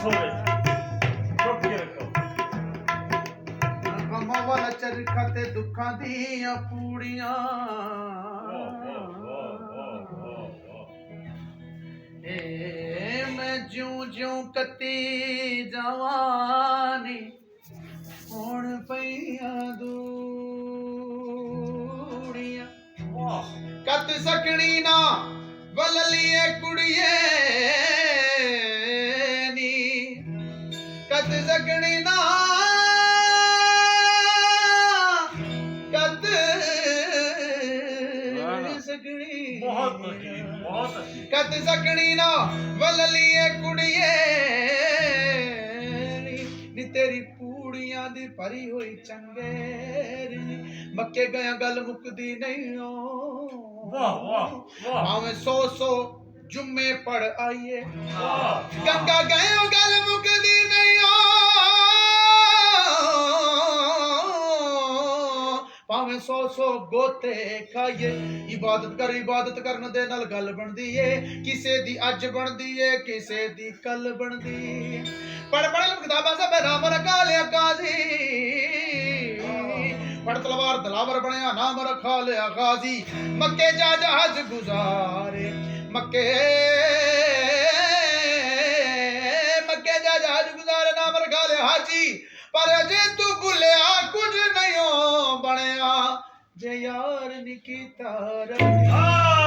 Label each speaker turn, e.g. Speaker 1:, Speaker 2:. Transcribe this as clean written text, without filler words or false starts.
Speaker 1: ਬਸ ਹੋ ਗਈ ਚੁੱਪ ਕੇ ਰੱਖੋ
Speaker 2: ਗਮਾਂ ਵਾਲਾ ਚਰਖਾ ਤੇ ਦੁੱਖਾਂ ਦੀਆਂ ਪੂੜੀਆਂ ਏ ਮੈਂ ਜਿਉਂ ਜਿਉਂ ਕੱਤੀ ਜਵਾਨੀ ਹੁਣ ਪਈਆਂ ਦੂੜੀਆਂ ਕੱਤ ਸਕਣੀ ਨਾ ਵਲਲੀਏ ਕੁੜੀਏ ਨੀ ਕੱਤ ਸਕਣੀ ਨਾ ਕੱਤ ਸਕਣੀ
Speaker 1: ਬਹੁਤ ਅੱਛੀ
Speaker 2: ਕੱਤ ਸਕਣੀ ਨਾ ਵਲਲੀਏ ਕੁੜੀਏ ਨੀ ਤੇਰੀ ਪੂੜੀਆਂ ਦੀ ਭਰੀ ਹੋਈ ਚੰਗੇਰੀ ਮੱਕੇ ਗਿਆ ਗੱਲ ਮੁੱਕਦੀ ਨਹੀਂ ਓ
Speaker 1: ਵਾਹ ਵਾਹ ਵਾਹ
Speaker 2: ਭਾਵੇਂ 100 ਜੁਮੇ ਪੜ ਆਈਏ
Speaker 1: ਵਾਹ
Speaker 2: ਗੰਗਾ ਗਏ ਗੱਲ ਮੁੱਕਦੀ ਨਹੀਂ ਓ ਭਾਵੇਂ 100 ਗੋਤੇ ਖਾਈਏ ਇਬਾਦਤ ਕਰਨ ਦੇ ਨਾਲ ਗੱਲ ਬਣਦੀ ਏ ਕਿਸੇ ਦੀ ਅੱਜ ਬਣਦੀ ਏ ਕਿਸੇ ਦੀ ਕੱਲ ਬਣਦੀ ਏ ਪੜ ਕਿਤਾਬਾਂ ਸਭ ਰਾਮ ਰਖਾ ਲਿਆ ਕਾਜ਼ੀ ਪੜ ਤਲਵਾਰ ਦਲਾਵਰ ਬਣਿਆ ਨਾਮ ਰਖਾ ਲਿਆ ਗਾਜ਼ੀ ਮੱਕੇ ਜਾ ਜਹਾਜ਼ ਗੁਜ਼ਾਰੇ ਮੱਕੇ ਜਾ ਜਹਾਜ਼ ਗੁਜ਼ਾਰੇ ਨਾਮ ਰਖਾ ਲਿਆ ਹਾਜੀ ਪਰ ਜੇ ਤੂੰ ਭੁੱਲਿਆ ਕੁਝ ਨਹੀਂ ਬਣਿਆ ਜੇ ਯਾਰ ਨੀ ਕੀਤਾ ਰਾਜ਼ੀ